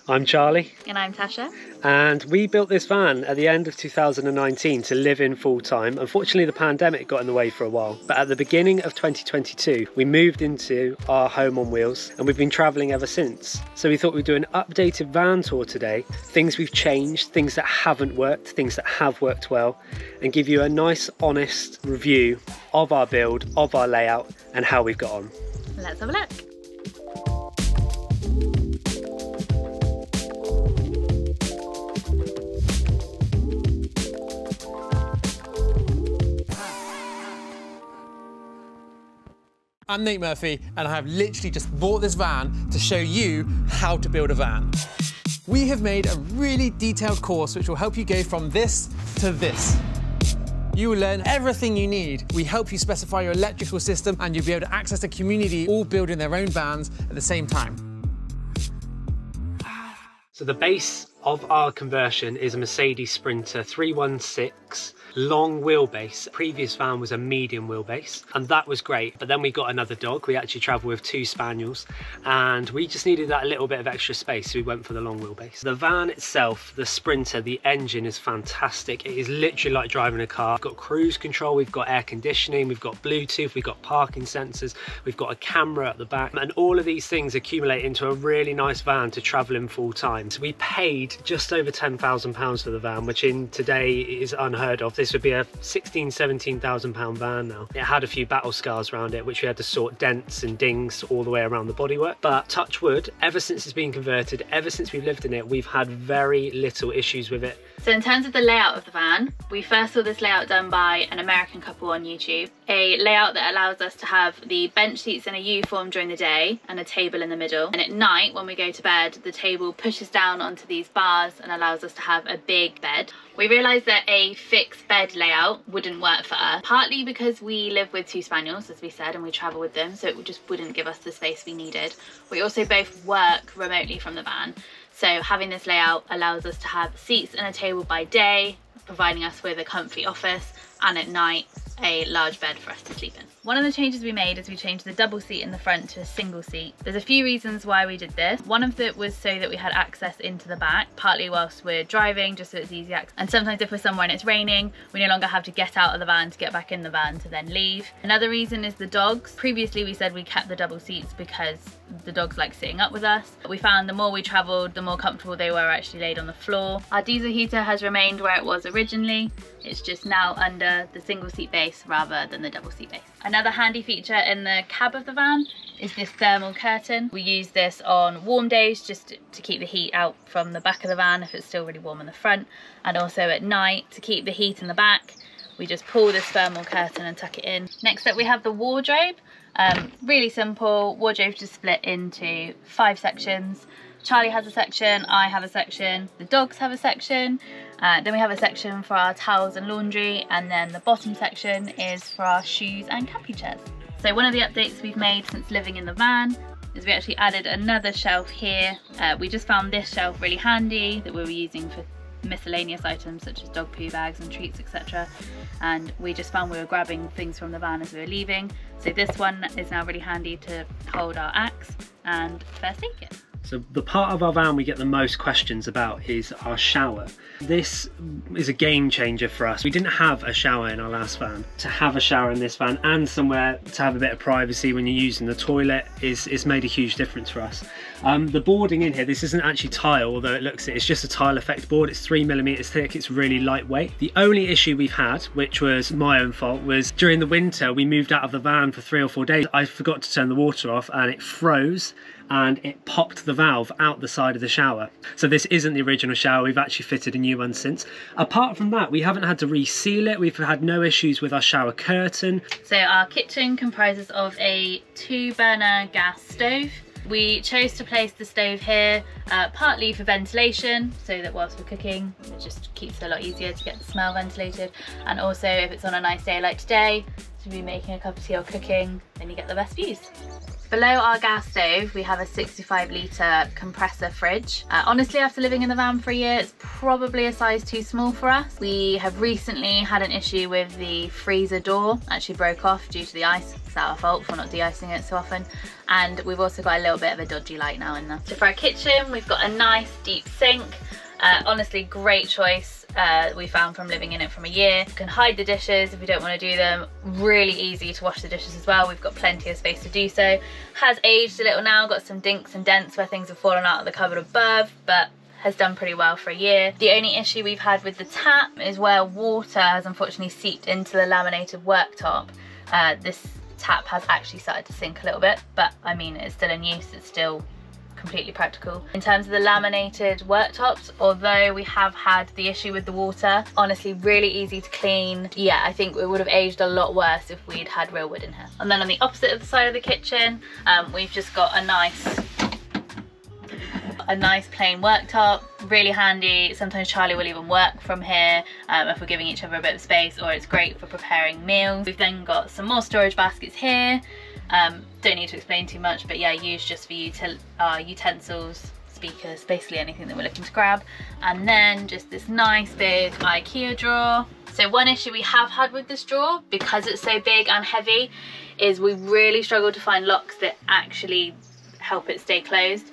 I'm Charlie. And I'm Tasha. And we built this van at the end of 2019 to live in full time. Unfortunately, the pandemic got in the way for a while. But at the beginning of 2022, we moved into our home on wheels and we've been traveling ever since. So we thought we'd do an updated van tour today. Things we've changed, things that haven't worked, things that have worked well, and give you a nice, honest review of our build, of our layout, and how we've got on. Let's have a look. I'm Nate Murphy and I have literally just bought this van to show you how to build a van. We have made a really detailed course which will help you go from this to this. You will learn everything you need. We help you specify your electrical system and you'll be able to access the community all building their own vans at the same time. So the base of our conversion is a Mercedes Sprinter 316 long wheelbase. Previous van was a medium wheelbase and that was great, but then we got another dog. We actually travel with 2 spaniels and we just needed that little bit of extra space, so we went for the long wheelbase. The van itself, the Sprinter, the engine is fantastic. It is literally like driving a car. We've got cruise control, we've got air conditioning, we've got Bluetooth, we've got parking sensors, we've got a camera at the back, and all of these things accumulate into a really nice van to travel in full time. So we paid just over £10,000 for the van, which in today is unheard of. This would be a £16,000–17,000 van now. It had a few battle scars around it, which we had to sort dents and dings all the way around the bodywork. But touch wood, ever since it's been converted, ever since we've lived in it, we've had very little issues with it. So in terms of the layout of the van, we first saw this layout done by an American couple on YouTube. A layout that allows us to have the bench seats in a U-form during the day and a table in the middle. And at night, when we go to bed, the table pushes down onto these bars and allows us to have a big bed. We realised that a fixed bed layout wouldn't work for us, partly because we live with 2 spaniels, as we said, and we travel with them, so it just wouldn't give us the space we needed. We also both work remotely from the van, so having this layout allows us to have seats and a table by day, providing us with a comfy office, and at night a large bed for us to sleep in. One of the changes we made is we changed the double seat in the front to a single seat. There's a few reasons why we did this. One of them was so that we had access into the back, partly whilst we're driving, just so it's easy access. And sometimes if we're somewhere and it's raining, we no longer have to get out of the van to get back in the van to then leave. Another reason is the dogs. Previously we said we kept the double seats because the dogs like sitting up with us. We found the more we travelled, the more comfortable they were actually laid on the floor. Our diesel heater has remained where it was originally. It's just now under the single seat base rather than the double seat base. Another handy feature in the cab of the van is this thermal curtain. We use this on warm days just to keep the heat out from the back of the van if it's still really warm in the front, and also at night to keep the heat in the back. We just pull this thermal curtain and tuck it in. Next up we have the wardrobe. Really simple. Wardrobe just split into 5 sections. Charlie has a section, I have a section, the dogs have a section, then we have a section for our towels and laundry, and then the bottom section is for our shoes and camping chairs. So one of the updates we've made since living in the van is we actually added another shelf here. We just found this shelf really handy that we were using for miscellaneous items such as dog poo bags and treats, etc. And we just found we were grabbing things from the van as we were leaving. So this one is now really handy to hold our axe and first aid kit. So the part of our van we get the most questions about is our shower. This is a game changer for us. We didn't have a shower in our last van. To have a shower in this van and somewhere to have a bit of privacy when you're using the toilet is made a huge difference for us. The boarding in here, this isn't actually tile, although it looks it. It's just a tile effect board. It's 3mm thick. It's really lightweight. The only issue we've had, which was my own fault, was during the winter we moved out of the van for 3 or 4 days. I forgot to turn the water off and it froze and it popped the valve out the side of the shower. So this isn't the original shower. We've actually fitted a new one since. Apart from that, we haven't had to reseal it. We've had no issues with our shower curtain. So our kitchen comprises of a 2-burner gas stove. We chose to place the stove here partly for ventilation, so that whilst we're cooking it just keeps it a lot easier to get the smell ventilated, and also if it's on a nice day like today to be making a cup of tea or cooking, then you get the best views. Below our gas stove, we have a 65-litre compressor fridge. Honestly, after living in the van for a year, it's probably a size too small for us. We have recently had an issue with the freezer door, actually broke off due to the ice. It's our fault for not de-icing it so often. And we've also got a little bit of a dodgy light now in there. So for our kitchen, we've got a nice deep sink. Honestly, great choice. We found from living in it from a year. You can hide the dishes if you don't want to do them. Really easy to wash the dishes as well. We've got plenty of space to do so. Has aged a little now, got some dinks and dents where things have fallen out of the cupboard above, but has done pretty well for a year. The only issue we've had with the tap is where water has unfortunately seeped into the laminated worktop. This tap has actually started to sink a little bit, but I mean, it's still in use, it's still completely practical. In terms of the laminated worktops, although we have had the issue with the water, honestly really easy to clean. Yeah, I think it would have aged a lot worse if we'd had real wood in here. And then on the opposite of the side of the kitchen, we've just got a nice plain worktop, really handy. Sometimes Charlie will even work from here if we're giving each other a bit of space, or it's great for preparing meals. We've then got some more storage baskets here. Don't need to explain too much, but yeah, used just for utensils, speakers, basically anything that we're looking to grab. And then just this nice big IKEA drawer. So one issue we have had with this drawer, because it's so big and heavy, is we really struggle to find locks that actually help it stay closed.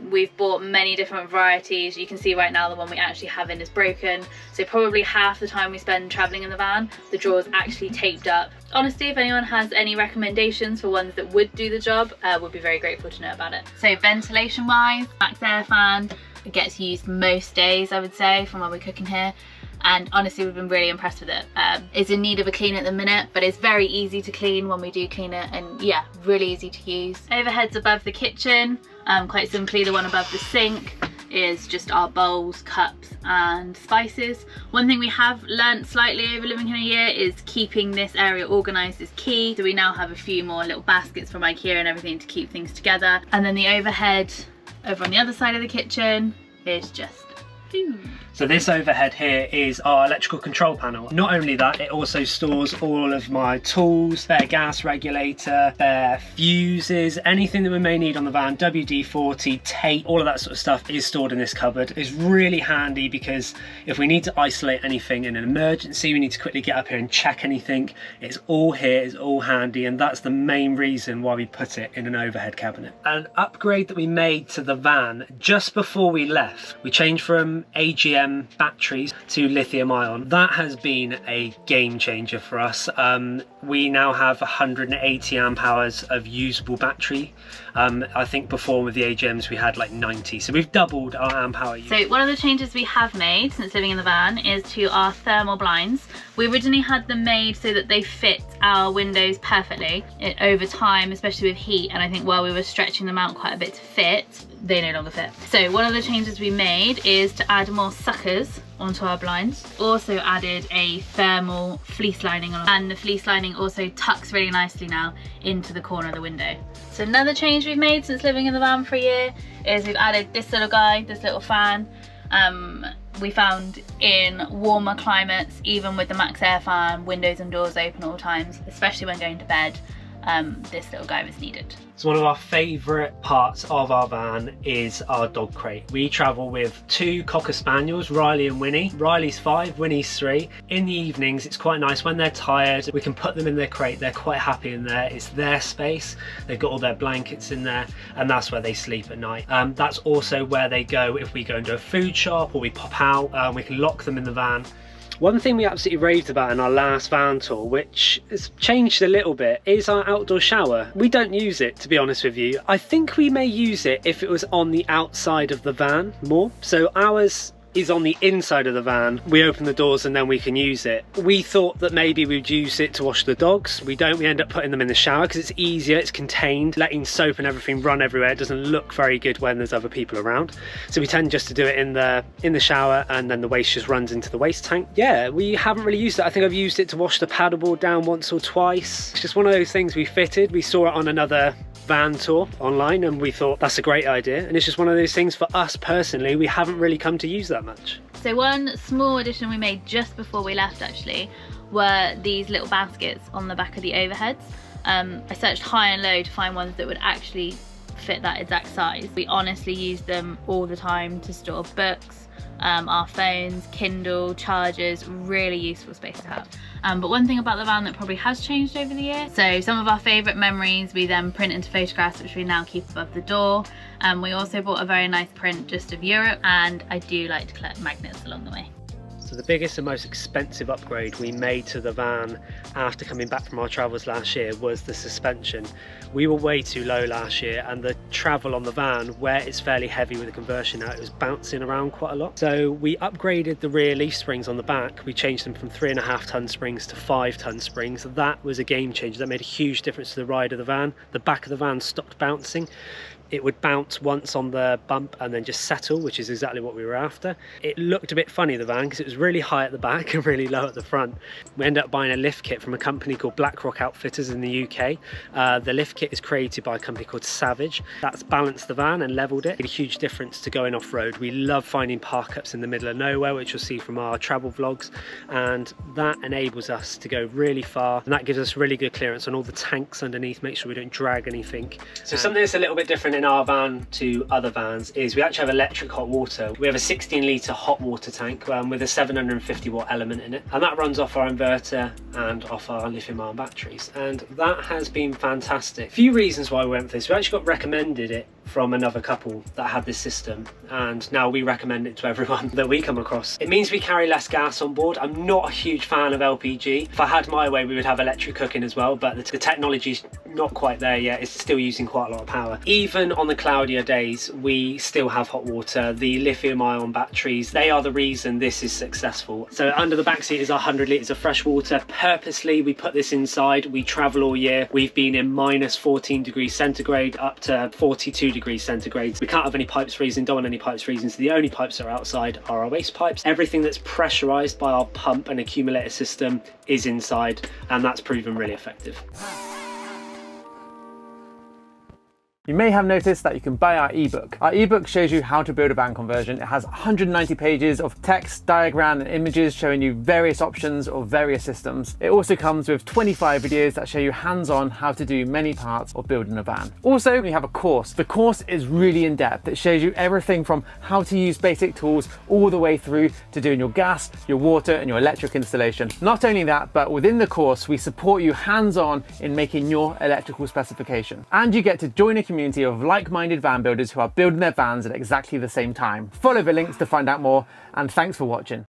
We've bought many different varieties. You can see right now the one we actually have in is broken, so probably half the time we spend traveling in the van, the drawer's actually taped up. Honestly, if anyone has any recommendations for ones that would do the job, would be very grateful to know about it. So ventilation wise, max air fan, it gets used most days, I would say, from when we're cooking here. And honestly, we've been really impressed with it. It's in need of a clean at the minute, but it's very easy to clean when we do clean it, and yeah, really easy to use. Overheads above the kitchen, quite simply the one above the sink is just our bowls, cups and spices. One thing we have learnt slightly over living here a year is keeping this area organised is key. So we now have a few more little baskets from IKEA and everything to keep things together. And then the overhead over on the other side of the kitchen is just food. So this overhead here is our electrical control panel. Not only that, it also stores all of my tools, spare gas regulator, spare fuses, anything that we may need on the van, WD-40, tape, all of that sort of stuff is stored in this cupboard. It's really handy because if we need to isolate anything in an emergency, we need to quickly get up here and check anything, it's all here, it's all handy, and that's the main reason why we put it in an overhead cabinet. An upgrade that we made to the van just before we left, we changed from AGM batteries to lithium ion. That has been a game changer for us. We now have 180 amp hours of usable battery. I think before with the AGMs we had like 90, so we've doubled our amp hour use. So one of the changes we have made since living in the van is to our thermal blinds. We originally had them made so that they fit our windows perfectly. Over time, especially with heat, and I think while we were stretching them out quite a bit to fit, they no longer fit. So one of the changes we made is to add more suckers onto our blinds. Also added a thermal fleece lining on, and the fleece lining also tucks really nicely now into the corner of the window. So another change we've made since living in the van for a year is we've added this little guy, this little fan. We found in warmer climates, even with the max air fan, windows and doors open all times, especially when going to bed, this little guy was needed. So one of our favourite parts of our van is our dog crate. We travel with 2 Cocker Spaniels, Riley and Winnie. Riley's 5, Winnie's 3. In the evenings, it's quite nice when they're tired, we can put them in their crate. They're quite happy in there. It's their space. They've got all their blankets in there, and that's where they sleep at night. That's also where they go if we go into a food shop or we pop out. We can lock them in the van. One thing we absolutely raved about in our last van tour, which has changed a little bit, is our outdoor shower. We don't use it, to be honest with you. I think we may use it if it was on the outside of the van more. So ours is on the inside of the van. We open the doors and then we can use it. We thought that maybe we'd use it to wash the dogs. We don't. We end up putting them in the shower because it's easier, it's contained. Letting soap and everything run everywhere, it doesn't look very good when there's other people around. So we tend just to do it in the shower, and then the waste just runs into the waste tank. Yeah, we haven't really used it. I think I've used it to wash the paddleboard down once or twice. It's just one of those things we fitted. We saw it on another van tour online and we thought that's a great idea, and it's just one of those things for us personally we haven't really come to use that much. So one small addition we made just before we left actually were these little baskets on the back of the overheads. I searched high and low to find ones that would actually fit that exact size. We honestly use them all the time to store books, our phones, Kindle, chargers, really useful space to have. But one thing about the van that probably has changed over the years, so some of our favourite memories we then print into photographs, which we now keep above the door. We also bought a very nice print just of Europe, and I do like to collect magnets along the way. So the biggest and most expensive upgrade we made to the van after coming back from our travels last year was the suspension. We were way too low last year, and the travel on the van, where it's fairly heavy with the conversion now, it was bouncing around quite a lot. So we upgraded the rear leaf springs on the back. We changed them from 3.5 ton springs to 5 ton springs. That was a game changer. That made a huge difference to the ride of the van. The back of the van stopped bouncing. It would bounce once on the bump and then just settle, which is exactly what we were after. It looked a bit funny, the van, because it was really high at the back and really low at the front. We ended up buying a lift kit from a company called BlackRock Outfitters in the UK. The lift kit is created by a company called Savage. That's balanced the van and leveled it. It made a huge difference to going off-road. We love finding park-ups in the middle of nowhere, which you'll see from our travel vlogs, and that enables us to go really far, and that gives us really good clearance on all the tanks underneath, make sure we don't drag anything. So something that's a little bit different in our van to other vans is we actually have electric hot water. We have a 16 litre hot water tank with a 750 watt element in it, and that runs off our inverter and off our lithium-ion batteries, and that has been fantastic. A few reasons why we went for this. We actually got recommended it from another couple that had this system, and now we recommend it to everyone that we come across. It means we carry less gas on board. I'm not a huge fan of LPG. If I had my way, we would have electric cooking as well, but the technology's not quite there yet. It's still using quite a lot of power. Even on the cloudier days, we still have hot water. The lithium-ion batteries, they are the reason this is successful. So under the back seat is 100 litres of fresh water. Purposely, we put this inside. We travel all year. We've been in minus 14 degrees centigrade up to 42 degrees centigrade. We can't have any pipes freezing, don't want any pipes freezing, so the only pipes that are outside are our waste pipes. Everything that's pressurized by our pump and accumulator system is inside, and that's proven really effective. You may have noticed that you can buy our ebook. Our ebook shows you how to build a van conversion. It has 190 pages of text, diagram and images showing you various options of various systems. It also comes with 25 videos that show you hands-on how to do many parts of building a van. Also, we have a course. The course is really in-depth. It shows you everything from how to use basic tools all the way through to doing your gas, your water and your electric installation. Not only that, but within the course, we support you hands-on in making your electrical specification. And you get to join a community of like-minded van builders who are building their vans at exactly the same time. Follow the links to find out more, and thanks for watching.